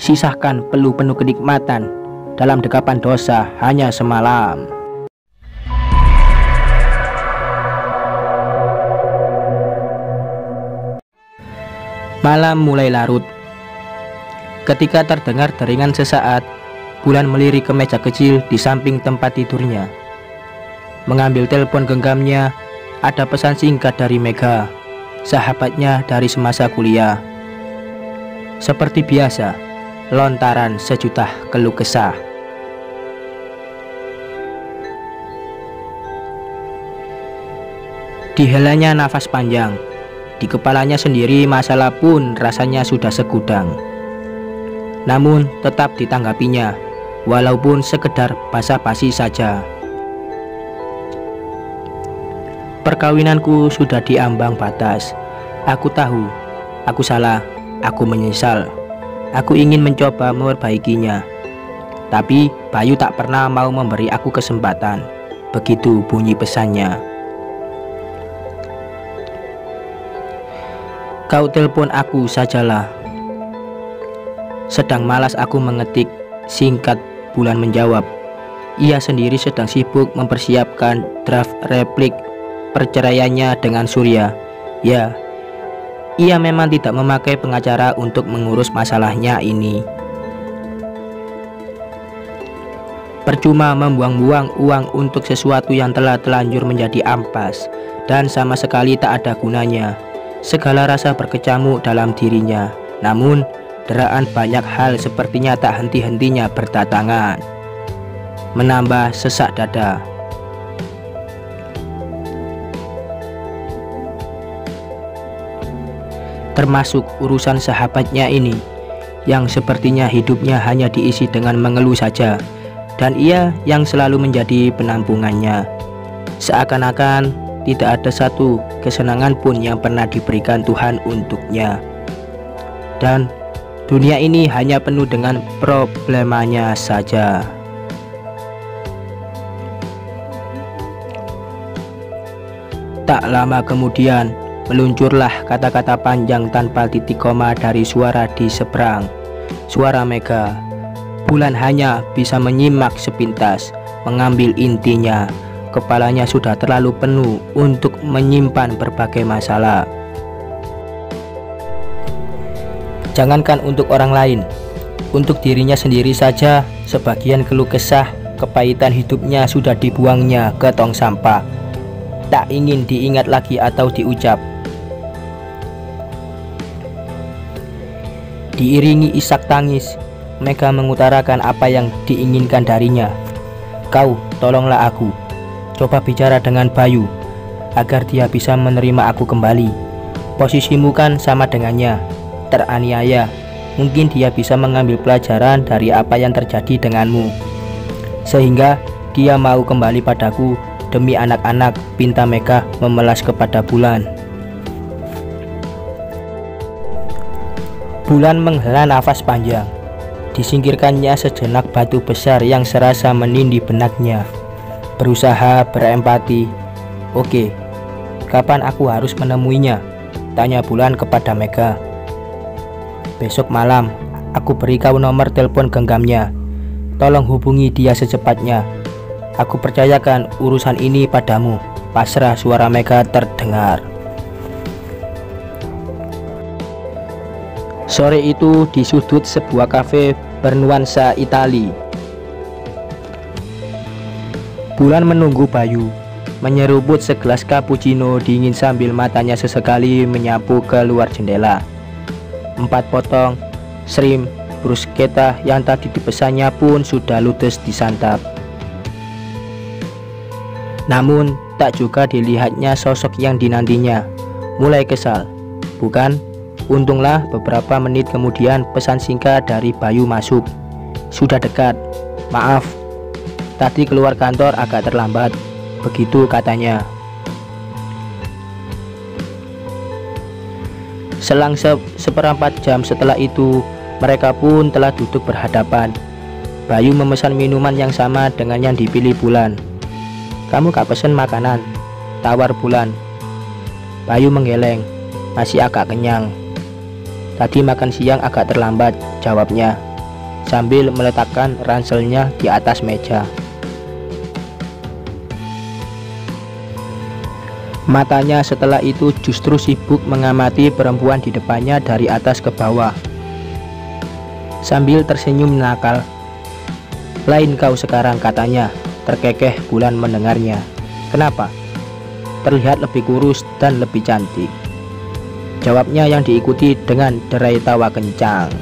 Sisakan penuh kenikmatan dalam dekapan dosa hanya semalam. Malam mulai larut. Ketika terdengar deringan sesaat, Bulan melirik ke meja kecil di samping tempat tidurnya. Mengambil telepon genggamnya, ada pesan singkat dari Mega, sahabatnya dari semasa kuliah. Seperti biasa, lontaran sejuta keluh kesah. Dihelanya nafas panjang. Di kepalanya sendiri masalah pun rasanya sudah segudang. Namun tetap ditanggapinya, walaupun sekedar basa-basi saja. Perkawinanku sudah diambang batas. Aku tahu, aku salah, aku menyesal. Aku ingin mencoba memperbaikinya. Tapi Bayu tak pernah mau memberi aku kesempatan. Begitu bunyi pesannya. Kau telepon aku sajalah. Sedang malas aku mengetik, singkat Bulan menjawab. Ia sendiri sedang sibuk mempersiapkan draft replik perceraiannya dengan Surya. Ya, ia memang tidak memakai pengacara untuk mengurus masalahnya ini. Percuma membuang-buang uang untuk sesuatu yang telah telanjur menjadi ampas dan sama sekali tak ada gunanya. Segala rasa berkecamuk dalam dirinya. Namun deraan banyak hal sepertinya tak henti-hentinya berdatangan, menambah sesak dada. Termasuk urusan sahabatnya ini, yang sepertinya hidupnya hanya diisi dengan mengeluh saja, dan ia yang selalu menjadi penampungannya. Seakan-akan tidak ada satu kesenangan pun yang pernah diberikan Tuhan untuknya. Dan dunia ini hanya penuh dengan problemanya saja. Tak lama kemudian, meluncurlah kata-kata panjang tanpa titik koma dari suara di seberang. Suara Mega. Bulan hanya bisa menyimak sepintas, mengambil intinya. Kepalanya sudah terlalu penuh untuk menyimpan berbagai masalah. Jangankan untuk orang lain, untuk dirinya sendiri saja, sebagian keluh kesah, kepahitan hidupnya sudah dibuangnya ke tong sampah. Tak ingin diingat lagi atau diucap. Diiringi isak tangis, Mega mengutarakan apa yang diinginkan darinya. Kau, tolonglah aku. Coba bicara dengan Bayu, agar dia bisa menerima aku kembali. Posisimu kan sama dengannya, teraniaya. Mungkin dia bisa mengambil pelajaran dari apa yang terjadi denganmu, sehingga dia mau kembali padaku demi anak-anak, pinta Mega memelas kepada Bulan. Bulan menghela nafas panjang. Disingkirkannya sejenak batu besar yang serasa menindih benaknya. Berusaha berempati. Oke, kapan aku harus menemuinya? Tanya Bulan kepada Mega. Besok malam, aku beri kau nomor telepon genggamnya. Tolong hubungi dia secepatnya. Aku percayakan urusan ini padamu. Pasrah suara Mega terdengar. Sore itu di sudut sebuah kafe bernuansa Itali. Bulan menunggu Bayu, menyeruput segelas cappuccino dingin sambil matanya sesekali menyapu ke luar jendela. 4 potong shrimp bruschetta yang tadi dipesannya pun sudah ludes disantap. Namun tak juga dilihatnya sosok yang dinantinya. Mulai kesal, bukan? Untunglah beberapa menit kemudian pesan singkat dari Bayu masuk. Sudah dekat, maaf, tadi keluar kantor agak terlambat, begitu katanya. Selang seperempat jam setelah itu, mereka pun telah duduk berhadapan. Bayu memesan minuman yang sama dengan yang dipilih Bulan. Kamu gak pesen makanan? Tawar Bulan. Bayu menggeleng, masih agak kenyang. Tadi makan siang agak terlambat, jawabnya. sambil meletakkan ranselnya di atas meja. Matanya setelah itu justru sibuk mengamati perempuan di depannya dari atas ke bawah. Sambil tersenyum nakal. "Lain kau sekarang," katanya. Terkekeh Bulan mendengarnya. "Kenapa? Terlihat lebih kurus dan lebih cantik," jawabnya yang diikuti dengan derai tawa kencang.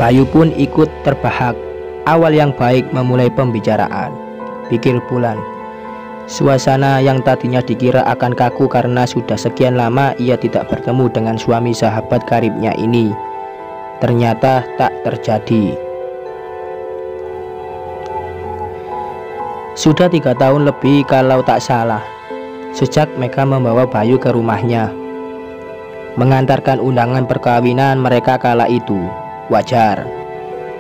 Bayu pun ikut terbahak. Awal yang baik memulai pembicaraan, pikir Bulan. Suasana yang tadinya dikira akan kaku karena sudah sekian lama ia tidak bertemu dengan suami sahabat karibnya ini, ternyata tak terjadi. Sudah 3 tahun lebih kalau tak salah, sejak Mega membawa Bayu ke rumahnya, mengantarkan undangan perkawinan mereka kala itu. Wajar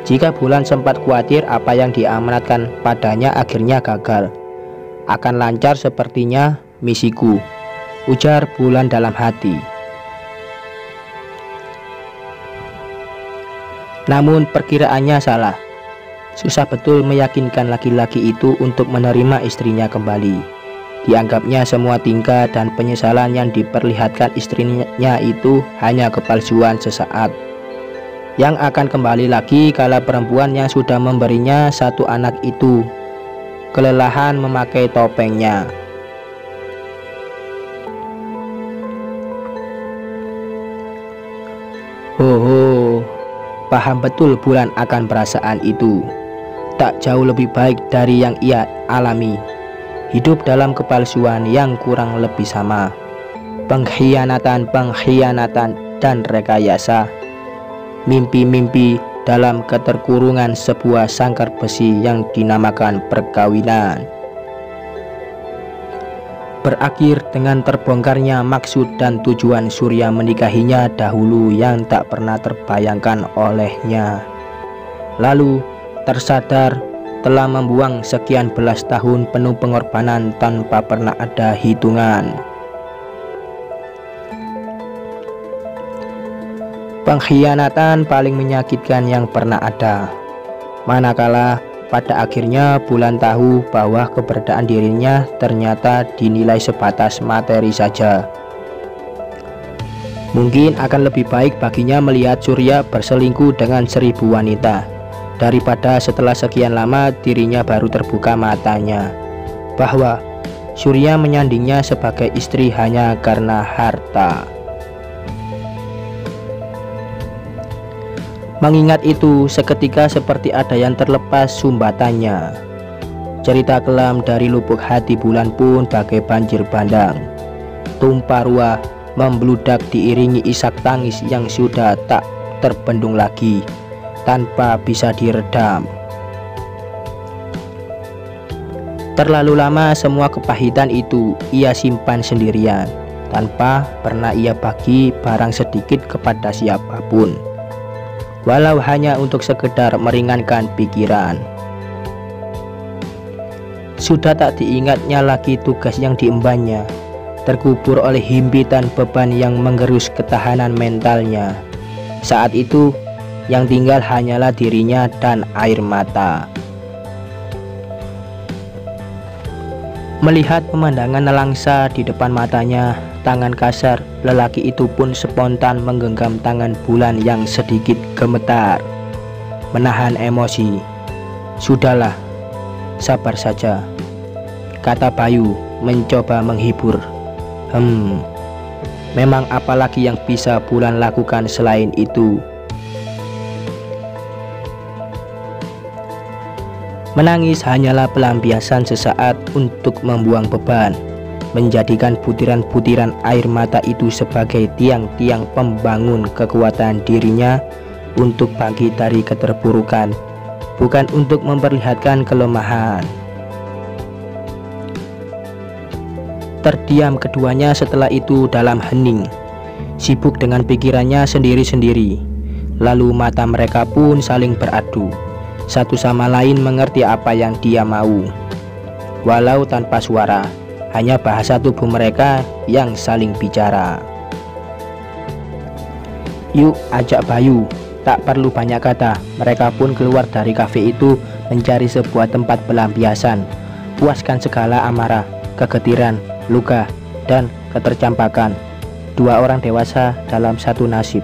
jika Bulan sempat khawatir apa yang diamanatkan padanya akhirnya gagal. Akan lancar sepertinya misiku, ujar Bulan dalam hati. Namun perkiraannya salah. Susah betul meyakinkan laki-laki itu untuk menerima istrinya kembali. Dianggapnya semua tingkah dan penyesalan yang diperlihatkan istrinya itu hanya kepalsuan sesaat, yang akan kembali lagi kala perempuan yang sudah memberinya 1 anak itu kelelahan memakai topengnya. Ho, paham betul Bulan akan perasaan itu. Tak jauh lebih baik dari yang ia alami. Hidup dalam kepalsuan yang kurang lebih sama. Pengkhianatan dan rekayasa. Mimpi-mimpi dalam keterkurungan sebuah sangkar besi yang dinamakan perkawinan. Berakhir dengan terbongkarnya maksud dan tujuan Surya menikahinya dahulu yang tak pernah terbayangkan olehnya. Lalu tersadar telah membuang sekian belas tahun penuh pengorbanan tanpa pernah ada hitungan. Pengkhianatan paling menyakitkan yang pernah ada. Manakala pada akhirnya Bulan tahu bahwa keberadaan dirinya ternyata dinilai sebatas materi saja. Mungkin akan lebih baik baginya melihat Surya berselingkuh dengan 1000 wanita, daripada setelah sekian lama dirinya baru terbuka matanya bahwa Surya menyandingnya sebagai istri hanya karena harta. Mengingat itu, seketika seperti ada yang terlepas sumbatannya. Cerita kelam dari lubuk hati Bulan pun bagai banjir bandang, tumpah ruah, membludak diiringi isak tangis yang sudah tak terbendung lagi, tanpa bisa diredam. Terlalu lama semua kepahitan itu ia simpan sendirian, tanpa pernah ia bagi barang sedikit kepada siapapun, walau hanya untuk sekedar meringankan pikiran. Sudah tak diingatnya lagi tugas yang diembannya, terkubur oleh himpitan beban yang menggerus ketahanan mentalnya. Saat itu yang tinggal hanyalah dirinya dan air mata. Melihat pemandangan nelangsa di depan matanya, tangan kasar lelaki itu pun spontan menggenggam tangan Bulan yang sedikit gemetar, menahan emosi. "Sudahlah, sabar saja," kata Bayu mencoba menghibur. Memang apalagi yang bisa Bulan lakukan selain itu? Menangis hanyalah pelampiasan sesaat untuk membuang beban, menjadikan butiran-butiran air mata itu sebagai tiang-tiang pembangun kekuatan dirinya untuk bangkit dari keterpurukan, bukan untuk memperlihatkan kelemahan. Terdiam keduanya setelah itu dalam hening, sibuk dengan pikirannya sendiri-sendiri. Lalu mata mereka pun saling beradu, satu sama lain mengerti apa yang dia mau, walau tanpa suara, hanya bahasa tubuh mereka yang saling bicara. Yuk ajak Bayu. Tak perlu banyak kata, mereka pun keluar dari kafe itu mencari sebuah tempat pelampiasan. Puaskan segala amarah, kegetiran, luka, dan ketercampakan. Dua orang dewasa dalam satu nasib,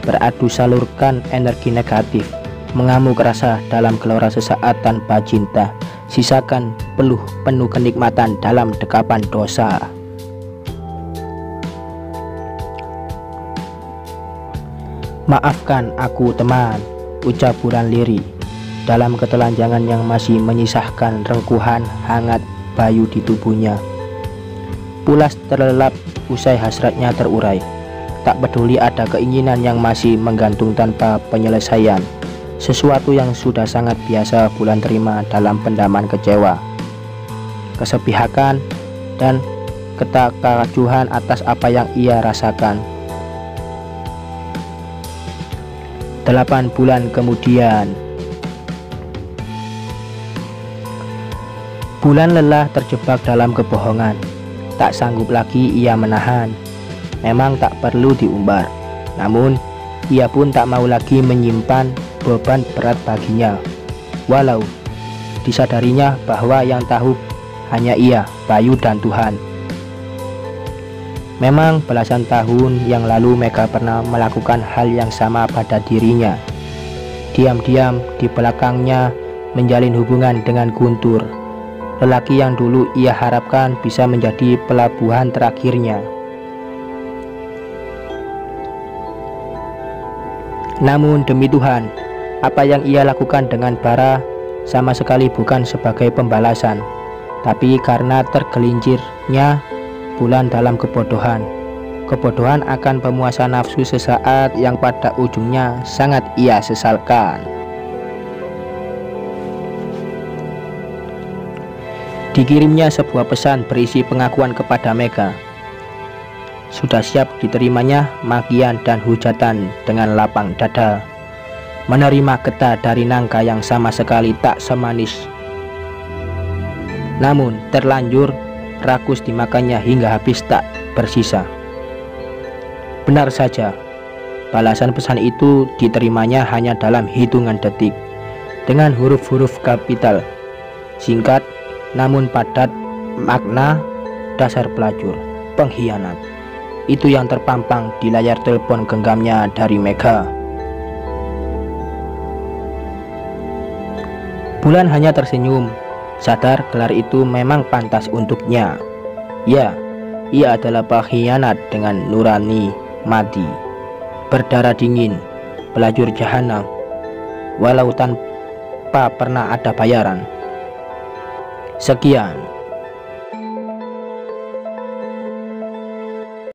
beradu salurkan energi negatif, mengamuk rasa dalam gelora sesaat tanpa cinta, sisakan penuh kenikmatan dalam dekapan dosa. Maafkan aku teman, ucap Bulan lirih dalam ketelanjangan yang masih menyisahkan rengkuhan hangat Bayu di tubuhnya. Pulas terlelap usai hasratnya terurai. Tak peduli ada keinginan yang masih menggantung tanpa penyelesaian. Sesuatu yang sudah sangat biasa Bulan terima dalam pendaman kecewa, kesepihakan, dan ketakajuhan atas apa yang ia rasakan. 8 bulan kemudian, Bulan lelah terjebak dalam kebohongan. Tak sanggup lagi ia menahan. Memang tak perlu diumbar, namun ia pun tak mau lagi menyimpan beban berat baginya. Walau disadarinya bahwa yang tahu hanya ia, Bayu, dan Tuhan. Memang belasan tahun yang lalu Mega pernah melakukan hal yang sama pada dirinya. Diam-diam di belakangnya menjalin hubungan dengan Guntur, lelaki yang dulu ia harapkan bisa menjadi pelabuhan terakhirnya. Namun demi Tuhan, apa yang ia lakukan dengan Bara sama sekali bukan sebagai pembalasan, tapi karena tergelincirnya Bulan dalam kebodohan akan pemuasan nafsu sesaat yang pada ujungnya sangat ia sesalkan. Dikirimnya sebuah pesan berisi pengakuan kepada Mega. Sudah siap diterimanya makian dan hujatan dengan lapang dada, menerima getah dari nangka yang sama sekali tak semanis, namun terlanjur rakus dimakannya hingga habis tak bersisa. Benar saja, balasan pesan itu diterimanya hanya dalam hitungan detik, dengan huruf-huruf kapital, singkat namun padat makna, dasar pelacur, pengkhianat. Itu yang terpampang di layar telepon genggamnya dari Mega. Bulan hanya tersenyum, sadar gelar itu memang pantas untuknya. Ya, ia adalah pengkhianat dengan nurani mati, berdarah dingin, pelacur jahanam, walau tanpa pernah ada bayaran. Sekian.